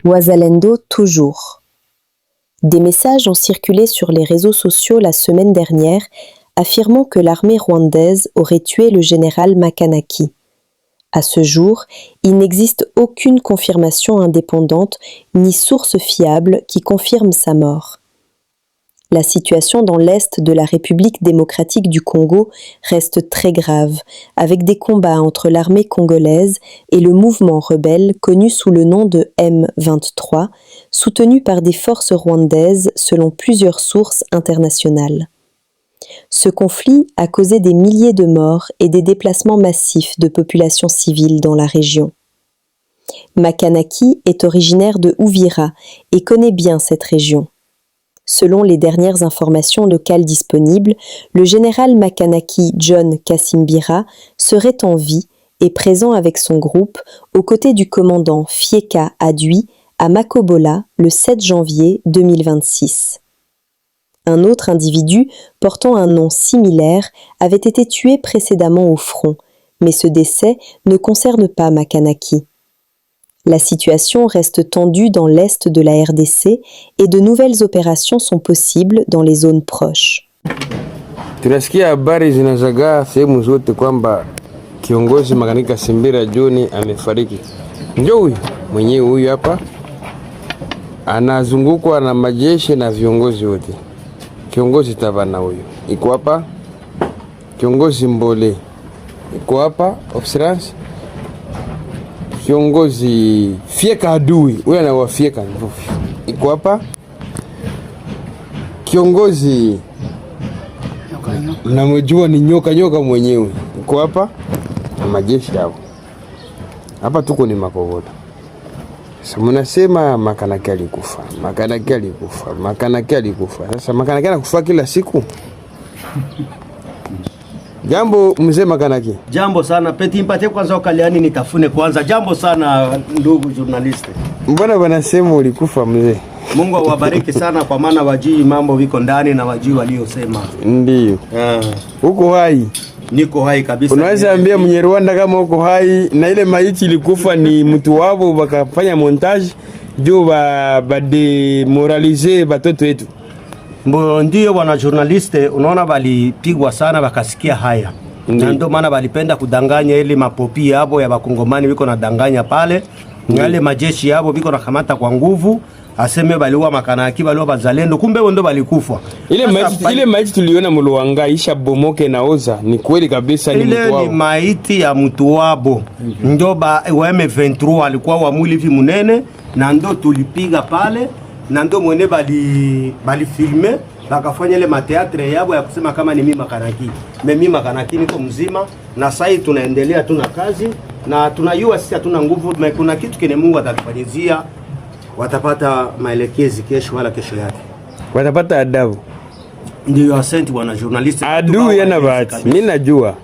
Ouazalendo toujours. Des messages ont circulé sur les réseaux sociaux la semaine dernière affirmant que l'armée rwandaise aurait tué le général Makanaki. À ce jour, il n'existe aucune confirmation indépendante ni source fiable qui confirme sa mort. La situation dans l'est de la République démocratique du Congo reste très grave, avec des combats entre l'armée congolaise et le mouvement rebelle connu sous le nom de M23, soutenu par des forces rwandaises selon plusieurs sources internationales. Ce conflit a causé des milliers de morts et des déplacements massifs de populations civiles dans la région. Makanaki est originaire de Uvira et connaît bien cette région. Selon les dernières informations locales disponibles, le général Makanaki John Kasimbira serait en vie et présent avec son groupe aux côtés du commandant Fieka Adui à Makobola le 7 janvier 2026. Un autre individu portant un nom similaire avait été tué précédemment au front, mais ce décès ne concerne pas Makanaki. La situation reste tendue dans l'est de la RDC et de nouvelles opérations sont possibles dans les zones proches. Tunasikia habari zinazagaa sehemu zote kwamba kiongozi Makanaki Kasimbira John amefariki. Ndio huyu mwenyewe huyu hapa anazungukwa na majeshi na viongozi wote. Kiongozi Tavana huyu iko hapa, kiongozi Mbole iko hapa, observance. Kiongozi Fieka Adui huyu anawafieka iko hapa, kiongozi mnamjua ni nyoka mwenyewe iko hapa, na majeshi hapo. Hapa tuko ni Makobola. Sasa mnasema Makanaki alikufa. Sasa Makanaki anakufa kila siku. Jambo mzee Makanaki. Jambo sana. Peti mpate kwanza ukaliani nitafune kwanza. Jambo sana ndugu journalist. Mbona wanasema ulikufa mzee? Mungu awabariki sana kwa maana wajui mambo viko ndani na wajui waliosema. Ndio. Uko hai? Niko hai kabisa. Unaweza ambia Mnyarwanda kama uko hai na ile maiti ilikufa ni mtu wao wakafanya montage ndio ba demoralize batoto wetu. Ndio wana journaliste unaona walipigwa sana wakasikia haya. Ndio maana walipenda kudanganya ile mapopi yabo ya bakongomani wiko nadanganya pale. Wale majeshi yabo wiko nakamata kwa nguvu. Aseme waliua Makanaki, waliua Bazalendo, kumbe wao ndio walikufa. Ile maiti tuliona Muluanga isha bomoke na oza, ni kweli kabisa ni mtu wao. Ile ni maiti ya mtu wabo. Ndio wa M23 alikuwa wa mwili hivi munene na ndio tulipiga pale na ndio mwene bali filme bakafanya ile mateatre yabo ya kusema kama ni mimi Makanaki. Mimi Makanaki niko mzima na sasa tunaendelea tuna kazi na tunajua sisi hatuna nguvu, kuna kitu kile Mungu atatufanyizia. Watapata maelekezi kesho wala kesho yake. Watapata adabu. Ndio asante bwana journalist. Adui yana bahati. Mimi najua.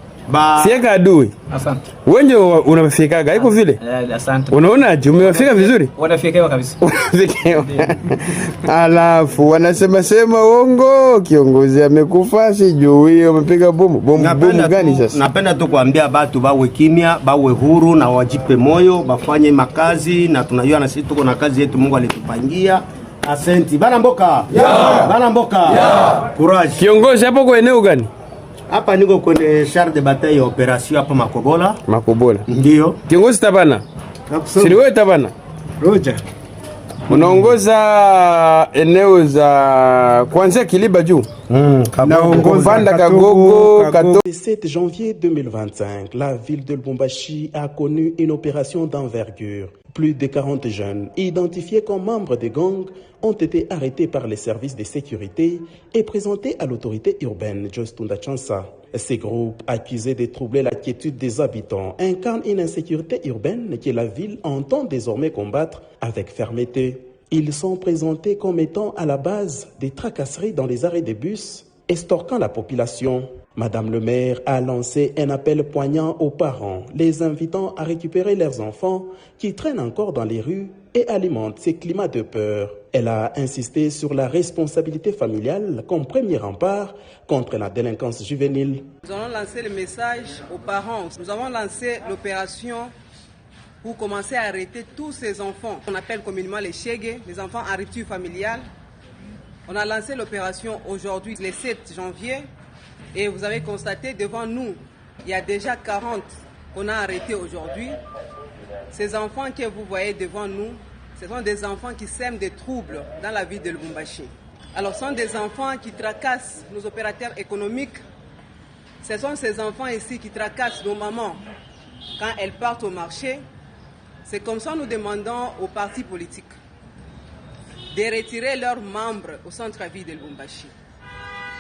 Fieka Adui. Asante. Wenye unafikaga haiko vile? Asante. Unaona umefika vizuri? Wanafikewa kabisa. Wanafikewa. Alafu wanasema uongo, kiongozi amekufa sijui amepiga bomu. Bomu gani sasa? Napenda tu kuambia watu bawe kimya, bawe huru na wajipe moyo, bafanye makazi na tunajua na sisi tuko na kazi yetu Mungu alitupangia. Asante. Bana mboka. Bana mboka. Courage. Kiongozi hapo kwa eneo gani? Hapa niko kwenye char de bataille ya operation hapa Makobola. Makobola. Ndio. Kiongozi Tabana. Siri wewe Tabana. Roja. Unaongoza eneo za kuanzia Kiliba juu. Naongoza Kagogo. Le 7 janvier 2025, la ville de Lubumbashi a connu une opération d'envergure. Plus de 40 jeunes, identifiés comme membres des gangs, ont été arrêtés par les services de sécurité et présentés à l'autorité urbaine Jostunda Chansa. Ces groupes, accusés de troubler la quiétude des habitants, incarnent une insécurité urbaine que la ville entend désormais combattre avec fermeté. Ils sont présentés comme étant à la base des tracasseries dans les arrêts de bus, estorquant la population. Madame le maire a lancé un appel poignant aux parents, les invitant à récupérer leurs enfants qui traînent encore dans les rues et alimentent ces climats de peur. Elle a insisté sur la responsabilité familiale comme premier rempart contre la délinquance juvénile. Nous allons lancer le message aux parents. Nous avons lancé l'opération pour commencer à arrêter tous ces enfants qu'on appelle communément les Chegues, les enfants en rupture familiale. On a lancé l'opération aujourd'hui, le 7 janvier, et vous avez constaté devant nous, il y a déjà 40 qu'on a arrêtés aujourd'hui. Ces enfants que vous voyez devant nous, ce sont des enfants qui sèment des troubles dans la ville de Lubumbashi. Alors, ce sont des enfants qui tracassent nos opérateurs économiques. Ce sont ces enfants ici qui tracassent nos mamans quand elles partent au marché. C'est comme ça que nous demandons aux partis politiques de retirer leurs membres au centre-ville de Lubumbashi.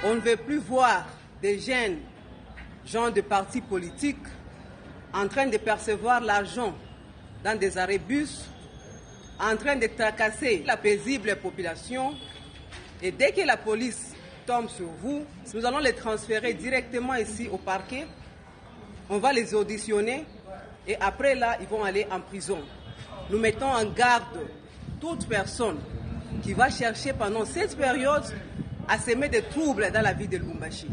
On ne veut plus voir des jeunes gens de partis politiques en train de percevoir l'argent dans des arrêts bus, en train de tracasser la paisible population. Et dès que la police tombe sur vous, nous allons les transférer directement ici au parquet. On va les auditionner et après là, ils vont aller en prison. Nous mettons en garde toute personne qui va chercher pendant cette période à semer des troubles dans la vie de Lubumbashi.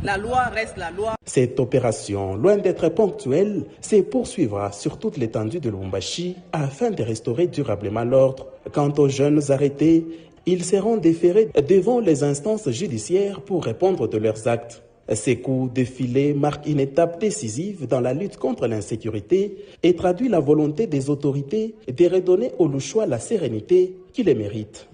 La loi reste la loi. Cette opération, loin d'être ponctuelle, se poursuivra sur toute l'étendue de Lubumbashi afin de restaurer durablement l'ordre. Quant aux jeunes arrêtés, ils seront déférés devant les instances judiciaires pour répondre de leurs actes. Ces coups de filet marquent une étape décisive dans la lutte contre l'insécurité et traduit la volonté des autorités de redonner aux Louchois la sérénité qui les mérite.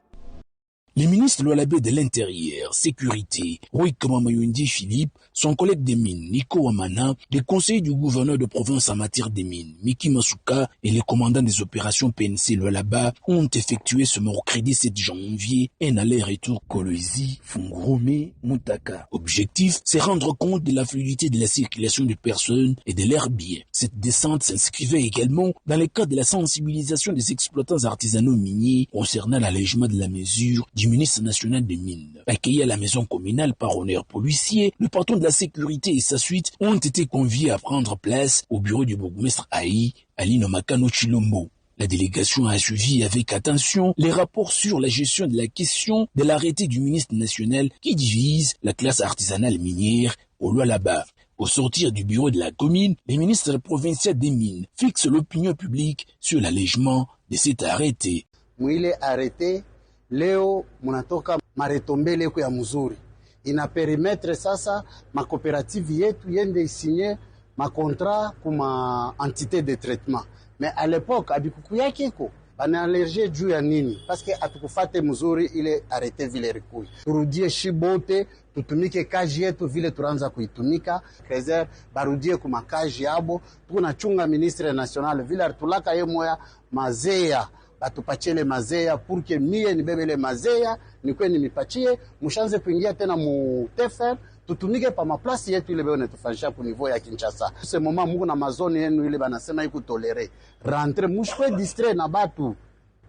Les ministres Lualabé de l'Intérieur, Sécurité, Roy Kamamayundi Philippe, son collègue des mines, Nico Wamana, les conseillers du gouverneur de province en matière des mines, Miki Masuka, et les commandants des opérations PNC Lualaba ont effectué ce mercredi 7 janvier un aller-retour Kolwezi, Fungurome, Mutaka. Objectif, c'est rendre compte de la fluidité de la circulation de personnes et de leurs biens. Cette descente s'inscrivait également dans le cadre de la sensibilisation des exploitants artisanaux miniers concernant l'allègement de la mesure du ministre national des Mines. Accueilli à la maison communale par honneur policier, le patron de la sécurité et sa suite ont été conviés à prendre place au bureau du bourgmestre Haï, Alino Makano Chilombo. La délégation a suivi avec attention les rapports sur la gestion de la question de l'arrêté du ministre national qui divise la classe artisanale minière au Lualaba. Au sortir du bureau de la commune, les ministres provinciaux des Mines fixent l'opinion publique sur l'allègement de cet arrêté. Mwile arrêté leo munatoka maretombele yetu ya mzuri ina perimetre sasa makooperative yetu yende isinye makontra kuma entité de traitement, mais à l'époque abikuku yake ko bana allergie juu ya nini? Parce que atukufate mzuri ile arrêté vile rikui turudie shibote tutumike kaji yetu vile turanza kuitumika krezer barudie kuma kaji yabo tunachunga ministre national vile artulaka yemoya mazeya batupachele mazeya pour que mie nibebele mazeya nikwe nimipachie mushanze kuingia tena mu tefer tutumike pa maplasi yetu ile beo netufanyisha ku niveau ya Kinshasa. Ce moment mungu na mazone yenu ile banasema iku tolere rentre mushwe distrait na batu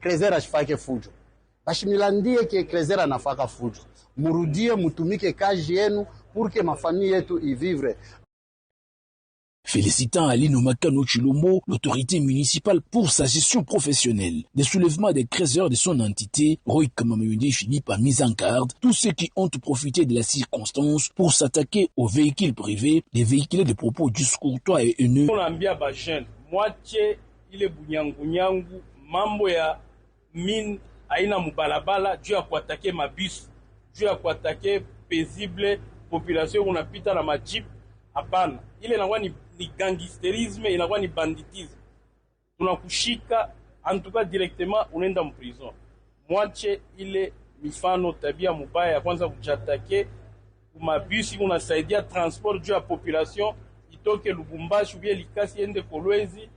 krezera ashifake fujo bashimilandie ke krezera nafaka fujo murudie mutumike kaji yenu pour que mafamille yetu ivivre. Félicitant Alino Makano Chilombo, l'autorité municipale pour sa gestion professionnelle des soulèvements des créateurs de son entité, Roy Kamamayundi Philippe a mis en garde tous ceux qui ont profité de la circonstance pour s'attaquer aux véhicules privés, des véhicules de propos discourtois et haineux. On ambia ba jeune, moitié ile bunyangu mambo ya mine aina mubalabala juu ya kuatake mabus, juu ya kuatake paisible population unapita na majip. Hapana, ile inakuwa ni gangsterisme, inakuwa ni banditisme. Tunakushika antuka directement unaenda mprison. Mwache ile mifano tabia mubaya ya kwanza kujatake kumabisi unasaidia transport juu ya population itoke Lubumbashi ou bien Likasi ende Kolwezi.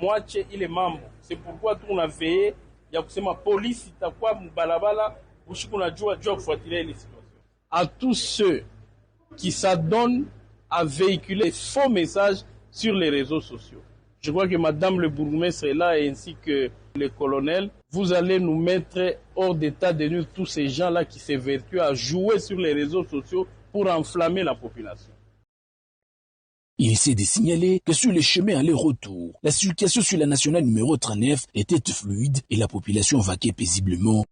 Mwache ile mambo. C'est pourquoi tunaveye ya kusema polisi itakuwa mbalabala ushiku najua juu kufuatilia ile situation. À tous ceux qui s'adonnent à véhiculer des faux messages sur les réseaux sociaux. Je crois que Madame le bourgmestre est là ainsi que le colonel. Vous allez nous mettre hors d'état de nuire tous ces gens-là qui s'évertuent à jouer sur les réseaux sociaux pour enflammer la population. Il essaie de signaler que sur les chemins aller-retour, la circulation sur la nationale numéro 39 était fluide et la population vaquait paisiblement.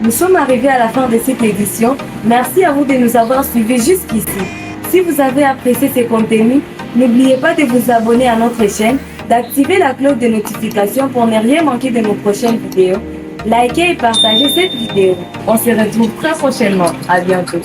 Nous sommes arrivés à la fin de cette édition. Merci à vous de nous avoir suivis jusqu'ici. Si vous avez apprécié ces contenus, n'oubliez pas de vous abonner à notre chaîne d'activer la cloche de notification pour ne rien manquer de nos prochaines vidéos. Likez et partagez cette vidéo. On se retrouve très prochainement. À bientôt.